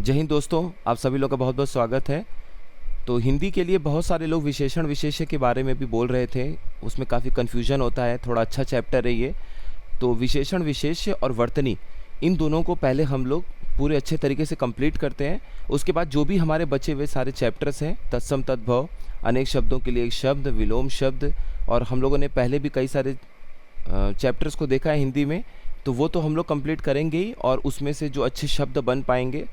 जय हिंद दोस्तों, आप सभी लोग का बहुत बहुत स्वागत है। तो हिंदी के लिए बहुत सारे लोग विशेषण विशेष्य के बारे में भी बोल रहे थे, उसमें काफ़ी कन्फ्यूजन होता है, थोड़ा अच्छा चैप्टर है ये। तो विशेषण विशेष्य और वर्तनी, इन दोनों को पहले हम लोग पूरे अच्छे तरीके से कंप्लीट करते हैं। उसके बाद जो भी हमारे बचे हुए सारे चैप्टर्स हैं, तत्सम तद्भव, अनेक शब्दों के लिए एक शब्द, विलोम शब्द, और हम लोगों ने पहले भी कई सारे चैप्टर्स को देखा है हिंदी में, तो वो तो हम लोग कंप्लीट करेंगे ही। और उसमें से जो अच्छे शब्द बन पाएंगे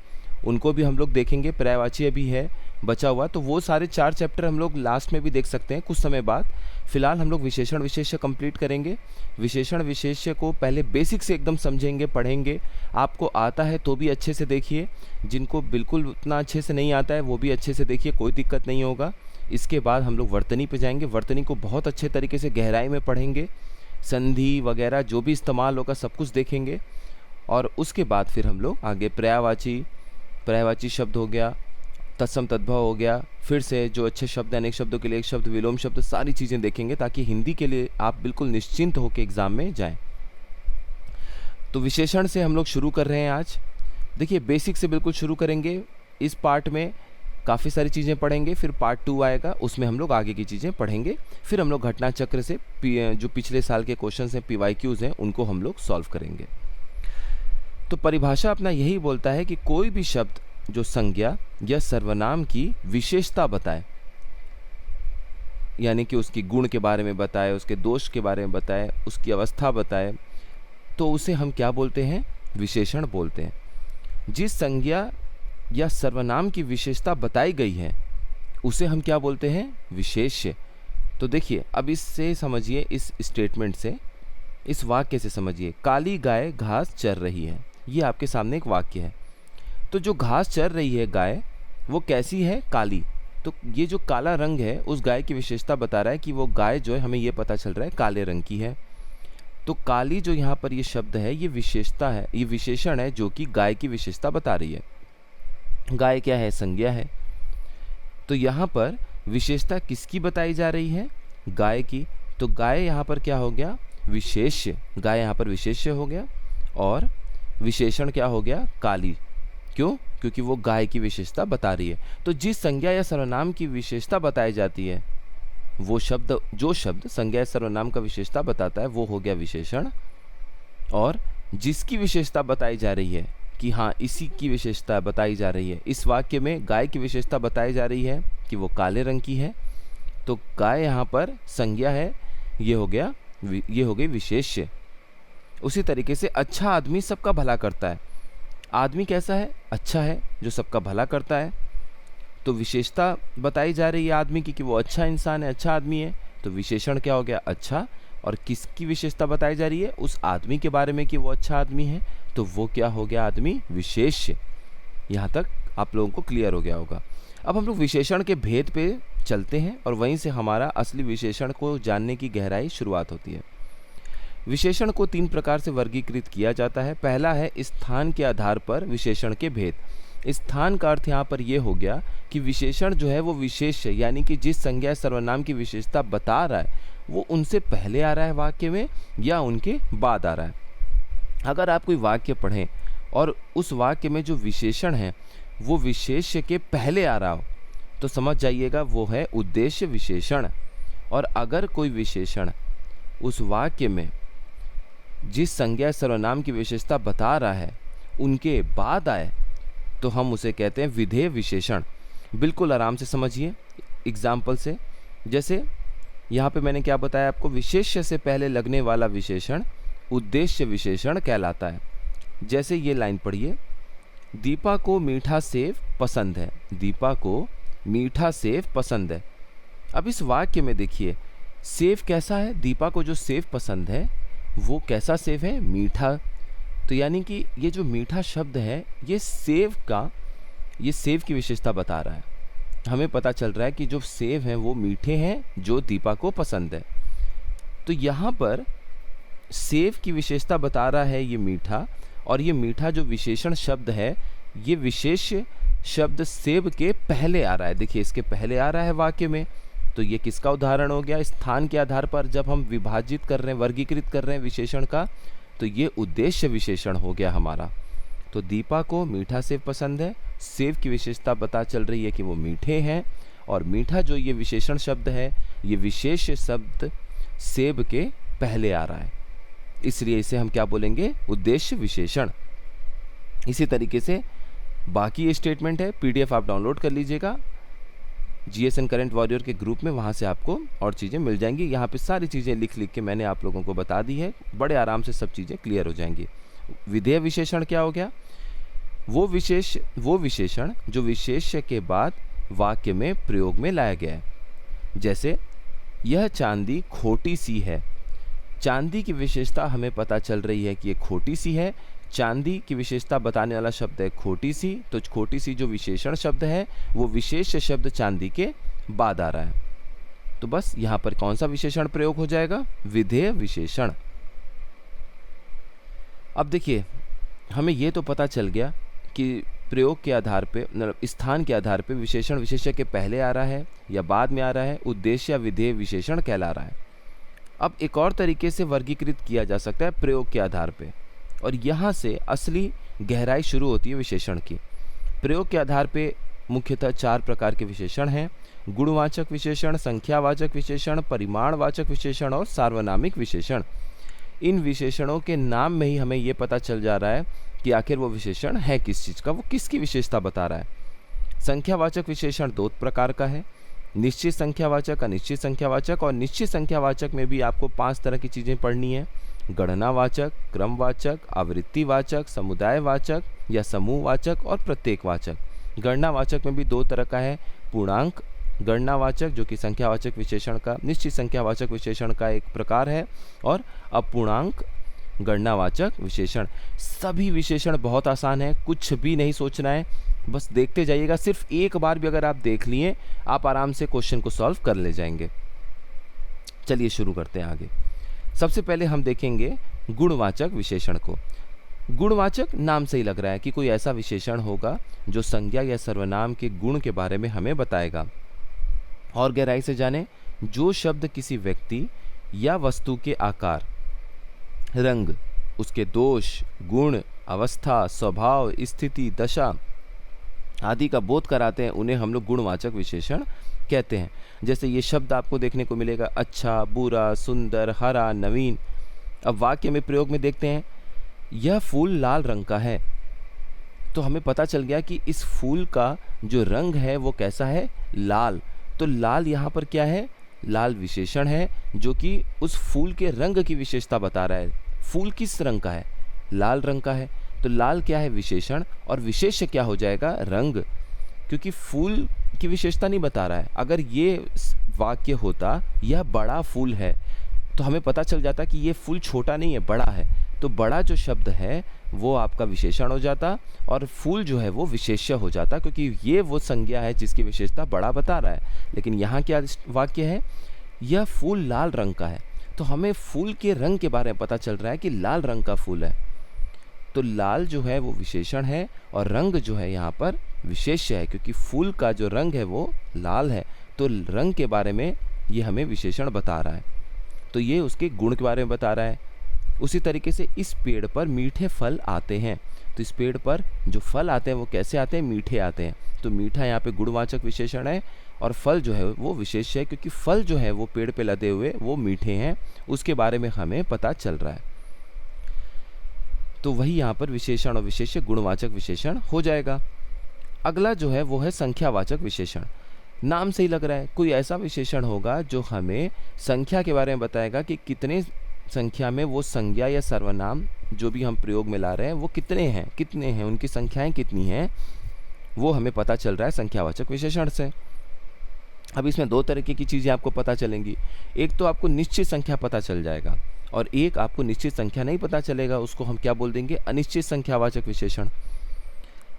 उनको भी हम लोग देखेंगे। पर्यायवाची भी है बचा हुआ, तो वो सारे 4 चैप्टर हम लोग लास्ट में भी देख सकते हैं कुछ समय बाद। फिलहाल हम लोग विशेषण विशेष्य कंप्लीट करेंगे। विशेषण विशेष्य को पहले बेसिक से एकदम समझेंगे, पढ़ेंगे। आपको आता है तो भी अच्छे से देखिए, जिनको बिल्कुल उतना अच्छे से नहीं आता है वो भी अच्छे से देखिए, कोई दिक्कत नहीं होगा। इसके बाद हम लोग वर्तनी पे जाएंगे। वर्तनी को बहुत अच्छे तरीके से गहराई में पढ़ेंगे, संधि वगैरह जो भी इस्तेमाल होगा सब कुछ देखेंगे। और उसके बाद फिर हम लोग आगे पर्यायवाची शब्द हो गया, तत्सम तद्भव हो गया, फिर से जो अच्छे शब्द हैं, अनेक शब्दों के लिए एक शब्द, विलोम शब्द, सारी चीज़ें देखेंगे ताकि हिंदी के लिए आप बिल्कुल निश्चिंत होकर एग्ज़ाम में जाएं। तो विशेषण से हम लोग शुरू कर रहे हैं आज। देखिए, बेसिक से बिल्कुल शुरू करेंगे। इस पार्ट में काफ़ी सारी चीज़ें पढ़ेंगे, फिर पार्ट 2 आएगा, उसमें हम लोग आगे की चीज़ें पढ़ेंगे। फिर हम लोग घटना चक्र से जो पिछले साल के क्वेश्चन हैं, PYQs हैं, उनको हम लोग सॉल्व करेंगे। तो परिभाषा अपना यही बोलता है कि कोई भी शब्द जो संज्ञा या सर्वनाम की विशेषता बताए, यानी कि उसकी गुण के बारे में बताए, उसके दोष के बारे में बताए, उसकी अवस्था बताए, तो उसे हम क्या बोलते हैं? विशेषण बोलते हैं। जिस संज्ञा या सर्वनाम की विशेषता बताई गई है उसे हम क्या बोलते हैं? विशेष्य। तो देखिए, अब इससे समझिए, इस स्टेटमेंट से, इस वाक्य से समझिए। काली गाय घास चर रही है, ये आपके सामने एक वाक्य है। तो जो घास चर रही है गाय, वो कैसी है? काली। तो ये जो काला रंग है उस गाय की विशेषता बता रहा है कि वो गाय जो है, हमें ये पता चल रहा है काले रंग की है। तो काली जो यहाँ पर ये शब्द है, ये विशेषता है, ये विशेषण है जो कि गाय की विशेषता बता रही है। गाय क्या है? संज्ञा है। तो यहाँ पर विशेषता किसकी बताई जा रही है? गाय की। तो गाय यहाँ पर क्या हो गया? विशेष्य। गाय यहाँ पर विशेष्य हो गया, और विशेषण क्या हो गया? काली। क्यों? क्योंकि वो गाय की विशेषता बता रही है। तो जिस संज्ञा या सर्वनाम की विशेषता बताई जाती है, वो शब्द, जो शब्द संज्ञा या सर्वनाम का विशेषता बताता है, वो हो गया विशेषण। और जिसकी विशेषता बताई जा रही है कि हाँ, इसी की विशेषता बताई जा रही है, इस वाक्य में गाय की विशेषता बताई जा रही है कि वो काले रंग की है, तो गाय यहाँ पर संज्ञा है, ये हो गई विशेष्य। उसी तरीके से अच्छा आदमी सबका भला करता है। आदमी कैसा है? अच्छा है, जो सबका भला करता है। तो विशेषता बताई जा रही है आदमी की कि वो अच्छा इंसान है, अच्छा आदमी है, तो विशेषण क्या हो गया? अच्छा। और किसकी विशेषता बताई जा रही है? उस आदमी के बारे में कि वो अच्छा आदमी है, तो वो क्या हो गया? आदमी विशेष्य। यहाँ तक आप लोगों को क्लियर हो गया होगा। अब हम लोग विशेषण के भेद पे चलते हैं, और वहीं से हमारा असली विशेषण को जानने की गहराई शुरुआत होती है। विशेषण को 3 प्रकार से वर्गीकृत किया जाता है। पहला है स्थान के आधार पर विशेषण के भेद। स्थान का अर्थ यहाँ पर यह हो गया कि विशेषण जो है वो विशेष्य, यानी कि जिस संज्ञा सर्वनाम की विशेषता बता रहा है वो उनसे पहले आ रहा है वाक्य में या उनके बाद आ रहा है। अगर आप कोई वाक्य पढ़ें और उस वाक्य में जो विशेषण है वो विशेष्य के पहले आ रहा हो, तो समझ जाइएगा वो है उद्देश्य विशेषण। और अगर कोई विशेषण उस वाक्य में जिस संज्ञा सर्वनाम की विशेषता बता रहा है उनके बाद आए, तो हम उसे कहते हैं विधेय विशेषण। बिल्कुल आराम से समझिए एग्जाम्पल से। जैसे यहाँ पे मैंने क्या बताया आपको? विशेष्य से पहले लगने वाला विशेषण उद्देश्य विशेषण कहलाता है। जैसे ये लाइन पढ़िए, दीपा को मीठा सेव पसंद है। दीपा को मीठा सेव पसंद है। अब इस वाक्य में देखिए, सेव कैसा है? दीपा को जो सेव पसंद है वो कैसा सेव है? मीठा। तो यानी कि ये जो मीठा शब्द है, ये सेव की विशेषता बता रहा है। हमें पता चल रहा है कि जो सेव हैं वो मीठे हैं, जो दीपा को पसंद है। तो यहाँ पर सेव की विशेषता बता रहा है ये मीठा, और ये मीठा जो विशेषण शब्द है, ये विशेष शब्द सेव के पहले आ रहा है। देखिए, इसके पहले आ रहा है वाक्य में। तो ये किसका उदाहरण हो गया? स्थान के आधार पर जब हम विभाजित कर रहे हैं, वर्गीकृत कर रहे हैं विशेषण का, तो ये उद्देश्य विशेषण हो गया हमारा। तो दीपा को मीठा सेव पसंद है, सेब की विशेषता पता चल रही है कि वो मीठे हैं, और मीठा जो ये विशेषण शब्द है, ये विशेष शब्द सेब के पहले आ रहा है, इसलिए इसे हम क्या बोलेंगे, उद्देश्य विशेषण। इसी तरीके से बाकी ये स्टेटमेंट है, पीडीएफ आप डाउनलोड कर लीजिएगा जीएसएन करंट वॉरियर के ग्रुप में, वहाँ से आपको और चीज़ें मिल जाएंगी। यहाँ पे सारी चीज़ें लिख लिख के मैंने आप लोगों को बता दी है, बड़े आराम से सब चीज़ें क्लियर हो जाएंगी। विधेय विशेषण क्या हो गया, वो विशेषण जो विशेष्य के बाद वाक्य में प्रयोग में लाया गया है। जैसे यह चांदी खोटी सी है, चांदी की विशेषता हमें पता चल रही है कि ये खोटी सी है, चांदी की विशेषता बताने वाला शब्द है खोटी सी, तो खोटी सी जो विशेषण शब्द है वो विशेष शब्द चांदी के बाद आ रहा है। तो बस यहाँ पर कौन सा विशेषण प्रयोग हो जाएगा, विधेय विशेषण। अब देखिए, हमें ये तो पता चल गया कि प्रयोग के आधार पे, मतलब स्थान के आधार पे विशेषण विशेष्य के पहले आ रहा है या बाद में आ रहा है, उद्देश्य या विधेय विशेषण कहला रहा है। अब एक और तरीके से वर्गीकृत किया जा सकता है प्रयोग के आधार पे, और यहाँ से असली गहराई शुरू होती है विशेषण की। प्रयोग के आधार पे मुख्यतः 4 प्रकार के विशेषण हैं: गुणवाचक विशेषण, संख्यावाचक विशेषण, परिमाणवाचक विशेषण और सार्वनामिक विशेषण। इन विशेषणों के नाम में ही हमें ये पता चल जा रहा है कि आखिर वो विशेषण है किस चीज़ का, वो किसकी विशेषता बता रहा है। संख्यावाचक विशेषण 2 प्रकार का है, निश्चित संख्यावाचक, अनिश्चित संख्यावाचक, और निश्चित संख्यावाचक में भी आपको 5 तरह की चीज़ें पढ़नी है: गणनावाचक, क्रमवाचक, आवृत्तिवाचक, समुदायवाचक या समूहवाचक और प्रत्येकवाचक। गणनावाचक में भी 2 तरह का है, पूर्णांक गणनावाचक जो कि संख्यावाचक विशेषण का, निश्चित संख्यावाचक विशेषण का एक प्रकार है, और अपूर्णांक गणनावाचक विशेषण। सभी विशेषण बहुत आसान है, कुछ भी नहीं सोचना है, बस देखते जाइएगा। सिर्फ एक बार भी अगर आप देख लिए, आप आराम से क्वेश्चन को सॉल्व कर ले जाएंगे। चलिए शुरू करते हैं आगे। सबसे पहले हम देखेंगे गुणवाचक विशेषण को। गुणवाचक नाम से ही लग रहा है कि कोई ऐसा विशेषण होगा जो संज्ञा या सर्वनाम के गुण के बारे में हमें बताएगा। और गहराई से जाने, जो शब्द किसी व्यक्ति या वस्तु के आकार, रंग, उसके दोष, गुण, अवस्था, स्वभाव, स्थिति, दशा आदि का बोध कराते हैं, उन्हें हम लोग गुणवाचक विशेषण कहते हैं। जैसे ये शब्द आपको देखने को मिलेगा: अच्छा, बुरा, सुंदर, हरा, नवीन। अब वाक्य में प्रयोग में देखते हैं, यह फूल लाल रंग का है, तो हमें पता चल गया कि इस फूल का जो रंग है वो कैसा है, लाल। तो लाल यहाँ पर क्या है, लाल विशेषण है जो कि उस फूल के रंग की विशेषता बता रहा है। फूल किस रंग का है, लाल रंग का है, तो लाल क्या है, विशेषण, और विशेष क्या हो जाएगा, रंग, क्योंकि फूल की विशेषता नहीं बता रहा है। अगर ये वाक्य होता यह बड़ा फूल है, तो हमें पता चल जाता कि ये फूल छोटा नहीं है, बड़ा है, तो बड़ा जो शब्द है वो आपका विशेषण हो जाता, और फूल जो है वो विशेष्य हो जाता, क्योंकि ये वो संज्ञा है जिसकी विशेषता बड़ा बता रहा है। लेकिन यहाँ क्या वाक्य है, यह फूल लाल रंग का है, तो हमें फूल के रंग के बारे में पता चल रहा है कि लाल रंग का फूल है। तो लाल जो है वो विशेषण है, और रंग जो है यहाँ पर विशेष्य है, क्योंकि फूल का जो रंग है वो लाल है, तो रंग के बारे में ये हमें विशेषण बता रहा है। तो ये उसके गुण के बारे में बता रहा है। उसी तरीके से इस पेड़ पर मीठे फल आते हैं, तो इस पेड़ पर जो फल आते हैं वो कैसे आते हैं, मीठे आते हैं। तो मीठा यहाँ पे गुणवाचक विशेषण है, और फल जो है वो विशेष्य है, क्योंकि फल जो है वो पेड़ पे लदे हुए वो मीठे हैं, उसके बारे में हमें पता चल रहा है। तो वही यहाँ पर विशेषण और विशेष्य गुणवाचक विशेषण हो जाएगा। अगला जो है वो है संख्यावाचक विशेषण। नाम से ही लग रहा है कोई ऐसा विशेषण होगा जो हमें संख्या के बारे में बताएगा कि कितने संख्या में वो संज्ञा या सर्वनाम जो भी हम प्रयोग में ला रहे हैं वो कितने हैं, उनकी संख्याएं कितनी हैं, वो हमें पता चल रहा है संख्यावाचक विशेषण से। अब इसमें 2 तरीके की चीज़ें आपको पता चलेंगी। एक तो आपको निश्चित संख्या पता चल जाएगा, और एक आपको निश्चित संख्या नहीं पता चलेगा, उसको हम क्या बोल देंगे, अनिश्चित संख्यावाचक विशेषण।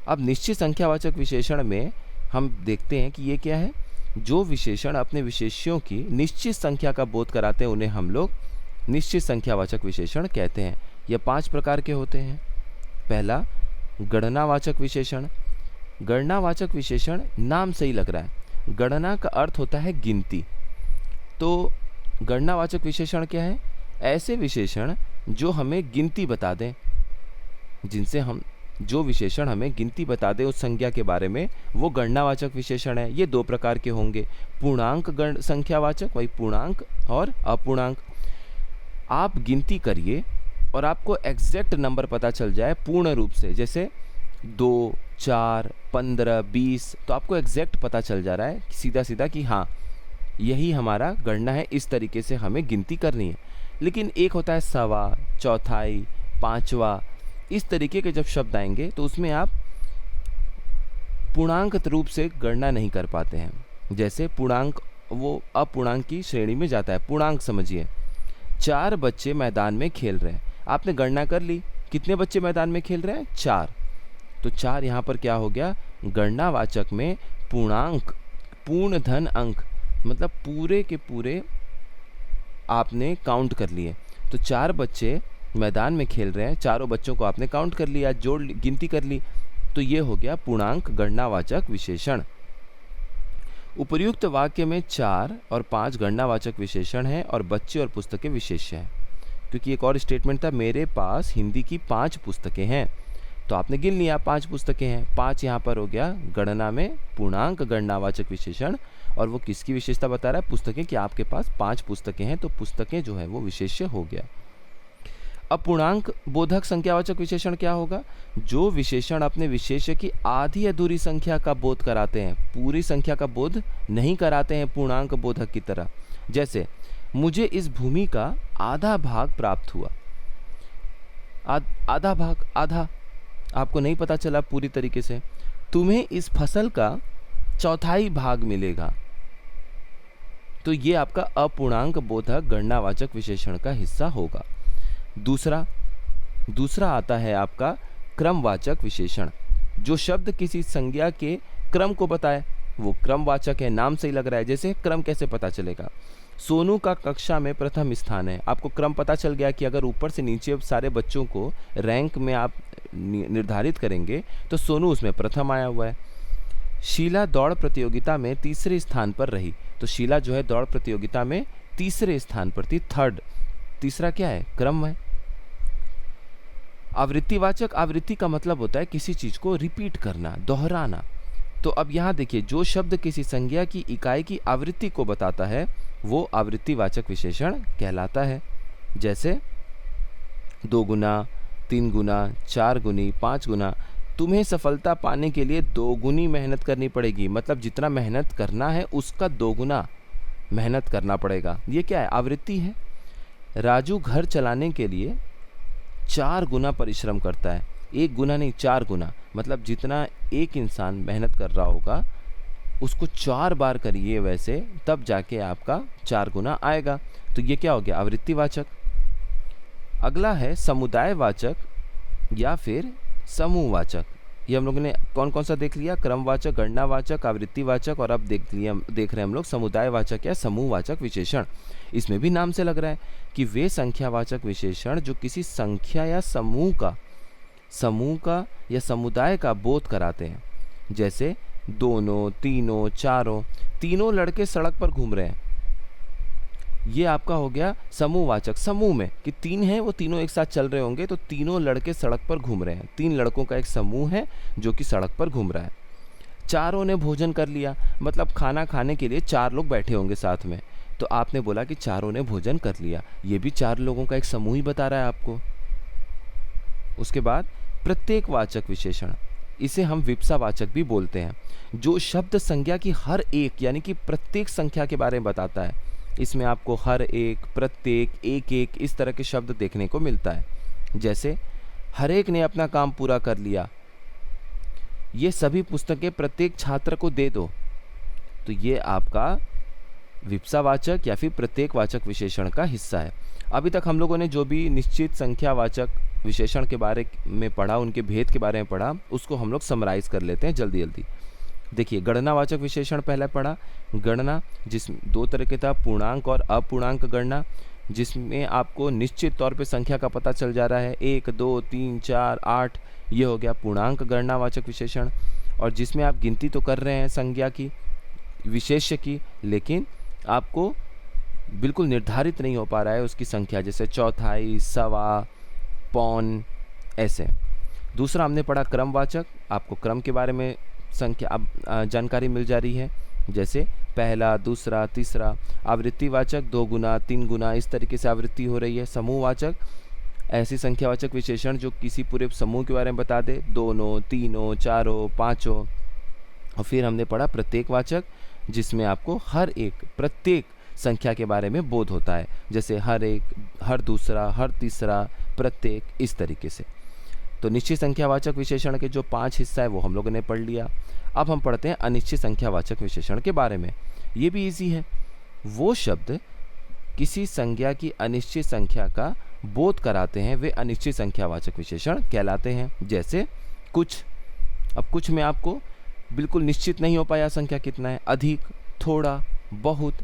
अब निश्चित संख्यावाचक विशेषण में हम देखते हैं कि ये क्या है, जो विशेषण अपने विशेष्यों की निश्चित संख्या का बोध कराते हैं उन्हें हम लोग निश्चित संख्यावाचक विशेषण कहते हैं। यह 5 प्रकार के होते हैं। पहला, गणनावाचक विशेषण। गणनावाचक विशेषण नाम से ही लग रहा है, गणना का अर्थ होता है गिनती। तो गणनावाचक विशेषण क्या है, ऐसे विशेषण जो हमें गिनती बता दें, जिनसे हम जो विशेषण हमें गिनती बता दे उस संज्ञा के बारे में, वो गणनावाचक विशेषण है। ये दो प्रकार के होंगे, पूर्णांक गण संख्यावाचक, वही पूर्णांक और अपूर्णांक। आप गिनती करिए और आपको एग्जैक्ट नंबर पता चल जाए पूर्ण रूप से, जैसे 2, 4, 15, 20, तो आपको एग्जैक्ट पता चल जा रहा है सीधा सीधा कि हाँ यही हमारा गणना है, इस तरीके से हमें गिनती करनी है। लेकिन एक होता है सवा, चौथाई, पांचवा, इस तरीके के जब शब्द आएंगे तो उसमें आप पूर्णांक रूप से गणना नहीं कर पाते हैं। जैसे पूर्णांक वो अपूर्णांक की श्रेणी में जाता है। पूर्णांक समझिए, 4 बच्चे मैदान में खेल रहे हैं, आपने गणना कर ली कितने बच्चे मैदान में खेल रहे हैं, 4। तो 4 यहाँ पर क्या हो गया, गणनावाचक में पूर्णांक, पूर्ण धन अंक, मतलब पूरे के पूरे आपने काउंट कर लिए। तो 4 बच्चे मैदान में खेल रहे हैं, चारों बच्चों को आपने काउंट कर लिया, गिनती कर ली, तो ये हो गया पूर्णांक गणनावाचक विशेषण। उपर्युक्त वाक्य में 4 और 5 गणनावाचक विशेषण हैं और बच्चे और पुस्तकें विशेष्य हैं। क्योंकि एक और स्टेटमेंट था, मेरे पास हिंदी की 5 पुस्तकें हैं, तो आपने गिन लिया 5 पुस्तकें हैं। 5 यहाँ पर हो गया गणना में पूर्णांक गणनावाचक विशेषण, और वो किसकी विशेषता बता रहा है, पुस्तकें, कि आपके पास 5 पुस्तकें हैं, तो पुस्तकें जो है वो विशेष्य हो गया। अपूर्णांक बोधक संख्यावाचक विशेषण क्या होगा, जो विशेषण अपने विशेष्य की आधी अधूरी संख्या का बोध कराते हैं, पूरी संख्या का बोध नहीं कराते हैं पूर्णांक बोधक की तरह। जैसे मुझे इस भूमि का आधा भाग प्राप्त हुआ, आधा भाग, आधा आपको नहीं पता चला पूरी तरीके से। तुम्हें इस फसल का चौथाई भाग मिलेगा, तो ये आपका अपूर्णांक बोधक गणनावाचक विशेषण का हिस्सा होगा। दूसरा आता है आपका क्रमवाचक विशेषण। जो शब्द किसी संज्ञा के क्रम को बताए वो क्रमवाचक है, नाम से ही लग रहा है। जैसे क्रम कैसे पता चलेगा, सोनू का कक्षा में प्रथम स्थान है, आपको क्रम पता चल गया कि अगर ऊपर से नीचे सारे बच्चों को रैंक में आप निर्धारित करेंगे तो सोनू उसमें प्रथम आया हुआ है। शीला दौड़ प्रतियोगिता में तीसरे स्थान पर रही, तो शीला जो है दौड़ प्रतियोगिता में तीसरे स्थान पर थी, थर्ड। तीसरा क्या है, क्रम है। आवृत्तिवाचक, आवृत्ति का मतलब होता है किसी चीज को रिपीट करना, दोहराना। तो अब यहाँ देखिए, जो शब्द किसी संज्ञा की इकाई की आवृत्ति को बताता है वो आवृत्तिवाचक विशेषण कहलाता है। जैसे 2 गुना, 3 गुना, 4 गुनी, 5 गुना। तुम्हें सफलता पाने के लिए 2 गुनी मेहनत करनी पड़ेगी, मतलब जितना मेहनत करना है उसका 2 गुना मेहनत करना पड़ेगा। ये क्या है, आवृत्ति है। राजू घर चलाने के लिए 4 गुना परिश्रम करता है, 1 गुना नहीं 4 गुना, मतलब जितना एक इंसान मेहनत कर रहा होगा उसको 4 बार करिए वैसे, तब जाके आपका 4 गुना आएगा। तो ये क्या हो गया, आवृत्तिवाचक। अगला है समुदायवाचक या फिर समूहवाचक। ये हम लोगों ने कौन कौन सा देख लिया, क्रमवाचक, गणनावाचक, आवृत्तिवाचक, और अब देख रहे हैं हम लोग समुदायवाचक या समूहवाचक विशेषण। इसमें भी नाम से लग रहा है कि वे संख्यावाचक विशेषण जो किसी संख्या या समूह का या समुदाय का बोध कराते हैं। जैसे दोनों, तीनों, चारों, तीनों लड़के सड़क पर घूम रहे हैं, ये आपका हो गया समूहवाचक। समूह में कि 3 हैं, वो तीनों एक साथ चल रहे होंगे, तो तीनों लड़के सड़क पर घूम रहे हैं, 3 लड़कों का एक समूह है जो कि सड़क पर घूम रहा है। चारों ने भोजन कर लिया, मतलब खाना खाने के लिए 4 लोग बैठे होंगे साथ में, तो आपने बोला कि चारों ने भोजन कर लिया, ये भी 4 लोगों का एक समूह ही बता रहा है आपको। उसके बाद प्रत्येकवाचक विशेषण, इसे हम विप्सावाचक भी बोलते हैं, जो शब्द संज्ञा की हर एक यानी कि प्रत्येक संख्या के बारे में बताता है। इसमें आपको हर एक, प्रत्येक, एक एक, इस तरह के शब्द देखने को मिलता है। जैसे हर एक ने अपना काम पूरा कर लिया, ये सभी पुस्तकें प्रत्येक छात्र को दे दो, तो ये आपका विप्सावाचक या फिर प्रत्येकवाचक विशेषण का हिस्सा है। अभी तक हम लोगों ने जो भी निश्चित संख्यावाचक विशेषण के बारे में पढ़ा, उनके भेद के बारे में पढ़ा, उसको हम लोग समराइज कर लेते हैं जल्दी जल्दी। देखिए, गणनावाचक विशेषण पहले पढ़ा, गणना, जिसमें 2 तरह के था, पूर्णांक और अपूर्णांक गणना, जिसमें आपको निश्चित तौर पे संख्या का पता चल जा रहा है, 1, 2, 3, 4, 8, ये हो गया पूर्णांक गणनावाचक विशेषण। और जिसमें आप गिनती तो कर रहे हैं संज्ञा की, विशेष्य की, लेकिन आपको बिल्कुल निर्धारित नहीं हो पा रहा है उसकी संख्या, जैसे चौथाई, सवा, पौन, ऐसे। दूसरा हमने पढ़ा क्रमवाचक, आपको क्रम के बारे में जानकारी मिल जा रही है, जैसे पहला, दूसरा, तीसरा। आवृत्तिवाचक 2 गुना, 3 गुना, इस तरीके से आवृत्ति हो रही है। समूहवाचक ऐसी संख्यावाचक विशेषण जो किसी पूरे समूह के बारे में बता दे, दोनों, तीनों, चारों, पाँचों। और फिर हमने पढ़ा प्रत्येकवाचक, जिसमें आपको हर एक प्रत्येक संख्या के बारे में बोध होता है, जैसे हर एक, हर दूसरा, हर तीसरा, प्रत्येक, इस तरीके से। तो निश्चित संख्यावाचक विशेषण के जो 5 हिस्सा है वो हम लोगों ने पढ़ लिया। अब हम पढ़ते हैं अनिश्चित संख्यावाचक विशेषण के बारे में। ये भी इजी है। वो शब्द किसी संज्ञा की अनिश्चित संख्या का बोध कराते हैं, वे अनिश्चित संख्यावाचक विशेषण कहलाते हैं। जैसे कुछ, अब कुछ में आपको बिल्कुल निश्चित नहीं हो पाया संख्या कितना है, अधिक, थोड़ा, बहुत।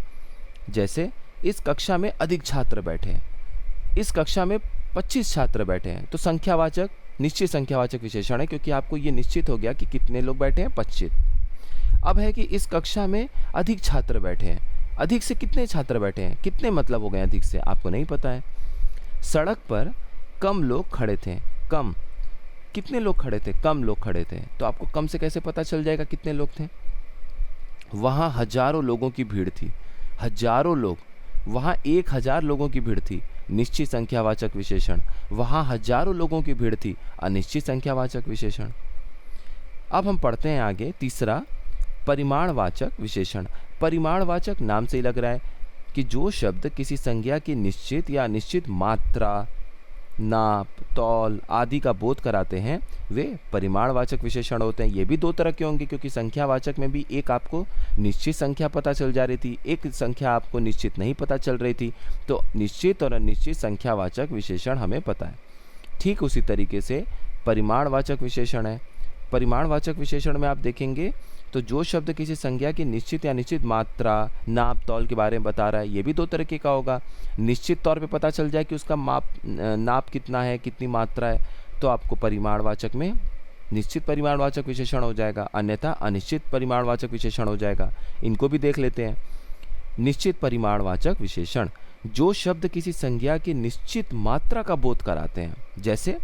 जैसे इस कक्षा में अधिक छात्र बैठे हैं, इस कक्षा में 25 छात्र बैठे हैं, तो संख्यावाचक निश्चित संख्यावाचक विशेषण है, क्योंकि आपको ये निश्चित हो गया कि कितने लोग बैठे हैं, 25। अब है कि इस कक्षा में अधिक छात्र बैठे हैं, अधिक से कितने छात्र बैठे हैं, कितने मतलब हो गए अधिक से, आपको नहीं पता है। सड़क पर कम लोग खड़े थे, कम, कितने लोग खड़े थे, कम लोग खड़े थे, तो आपको कम से कैसे पता चल जाएगा कितने लोग थे। वहाँ हजारों लोगों की भीड़ थी, हजारों लोग, वहाँ 1000 लोगों की भीड़ थी, निश्चित संख्यावाचक विशेषण। वहाँ हजारों लोगों की भीड़ थी, अनिश्चित संख्यावाचक विशेषण। अब हम पढ़ते हैं आगे तीसरा, परिमाणवाचक विशेषण। परिमाणवाचक नाम से ही लग रहा है कि जो शब्द किसी संज्ञा की निश्चित या अनिश्चित मात्रा, नाप, तौल आदि का बोध कराते हैं, वे परिमाणवाचक विशेषण होते हैं। ये भी 2 तरह के होंगे, क्योंकि संख्यावाचक में भी एक आपको निश्चित संख्या पता चल जा रही थी, एक संख्या आपको निश्चित नहीं पता चल रही थी। तो निश्चित और अनिश्चित संख्यावाचक विशेषण हमें पता है। ठीक उसी तरीके से परिमाणवाचक विशेषण है। परिमाणवाचक विशेषण में आप देखेंगे तो जो शब्द किसी संज्ञा की निश्चित या अनिश्चित मात्रा, नाप, तौल के बारे में बता रहा है, ये भी 2 तरीके का होगा। निश्चित तौर पे पता चल जाए कि उसका नाप कितना है, कितनी मात्रा है, तो आपको परिमाणवाचक में निश्चित परिमाणवाचक विशेषण हो जाएगा, अन्यथा अनिश्चित परिमाणवाचक विशेषण हो जाएगा। इनको भी देख लेते हैं। निश्चित परिमाणवाचक विशेषण, जो शब्द किसी संज्ञा की निश्चित मात्रा का बोध कराते हैं, जैसे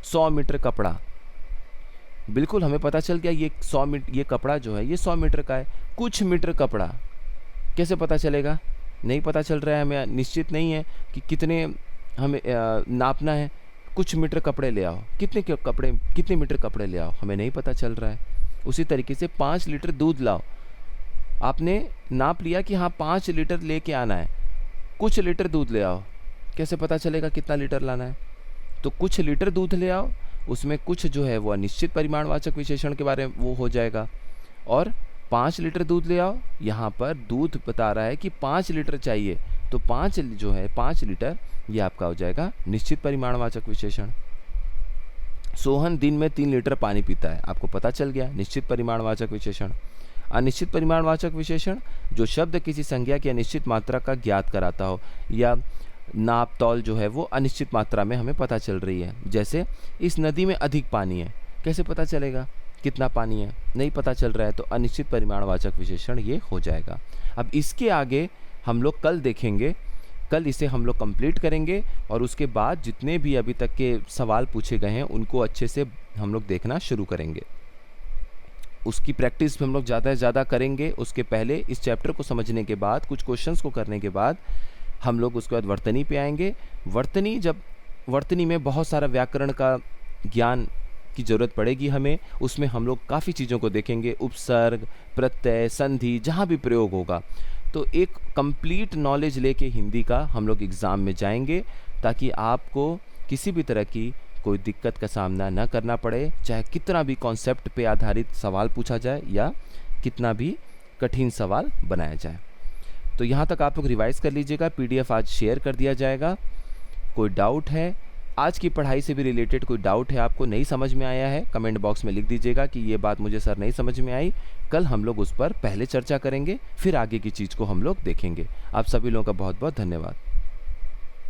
100 मीटर कपड़ा, बिल्कुल हमें पता चल गया ये 100 मीटर, ये कपड़ा जो है ये 100 मीटर का है। कुछ मीटर कपड़ा कैसे पता चलेगा, नहीं पता चल रहा है, हमें निश्चित नहीं है कि कितने हमें नापना है। कुछ मीटर कपड़े ले आओ, कितने मीटर कपड़े ले आओ, हमें नहीं पता चल रहा है। उसी तरीके से 5 लीटर दूध लाओ, आपने नाप लिया कि हाँ 5 लीटर लेके आना है, कुछ लीटर दूध ले आओ, कैसे पता चलेगा कितना लीटर लाना है। तो कुछ लीटर दूध ले आओ, उसमें कुछ जो है वो अनिश्चित परिमाणवाचक विशेषण के बारे में वो हो जाएगा। और 5 लीटर दूध ले आओ, यहाँ पर दूध बता रहा है कि 5 लीटर चाहिए, तो 5 जो है 5 लीटर, ये आपका हो जाएगा निश्चित परिमाणवाचक विशेषण। सोहन दिन में 3 लीटर पानी पीता है, आपको पता चल गया, निश्चित परिमाणवाचक विशेषण। अनिश्चित परिमाणवाचक विशेषण, जो शब्द किसी संज्ञा की अनिश्चित मात्रा का ज्ञात कराता हो, या नाप, तौल जो है वो अनिश्चित मात्रा में हमें पता चल रही है। जैसे इस नदी में अधिक पानी है, कैसे पता चलेगा कितना पानी है, नहीं पता चल रहा है, तो अनिश्चित परिमाणवाचक विशेषण ये हो जाएगा। अब इसके आगे हम लोग कल देखेंगे, कल इसे हम लोग कंप्लीट करेंगे, और उसके बाद जितने भी अभी तक के सवाल पूछे गए हैं उनको अच्छे से हम लोग देखना शुरू करेंगे। उसकी प्रैक्टिस हम लोग ज़्यादा से ज़्यादा करेंगे। उसके पहले इस चैप्टर को समझने के बाद, कुछ क्वेश्चंस को करने के बाद, हम लोग उसके बाद वर्तनी पे आएंगे। वर्तनी में बहुत सारा व्याकरण का ज्ञान की ज़रूरत पड़ेगी हमें, उसमें हम लोग काफ़ी चीज़ों को देखेंगे, उपसर्ग, प्रत्यय, संधि, जहाँ भी प्रयोग होगा। तो एक कंप्लीट नॉलेज लेके हिंदी का हम लोग एग्ज़ाम में जाएंगे, ताकि आपको किसी भी तरह की कोई दिक्कत का सामना न करना पड़े, चाहे कितना भी कॉन्सेप्ट पे आधारित सवाल पूछा जाए या कितना भी कठिन सवाल बनाया जाए। तो यहाँ तक आप लोग रिवाइज़ कर लीजिएगा, PDF आज शेयर कर दिया जाएगा। कोई डाउट है, आज की पढ़ाई से भी रिलेटेड कोई डाउट है, आपको नहीं समझ में आया है, कमेंट बॉक्स में लिख दीजिएगा कि ये बात मुझे सर नहीं समझ में आई। कल हम लोग उस पर पहले चर्चा करेंगे, फिर आगे की चीज़ को हम लोग देखेंगे। आप सभी लोगों का बहुत बहुत धन्यवाद।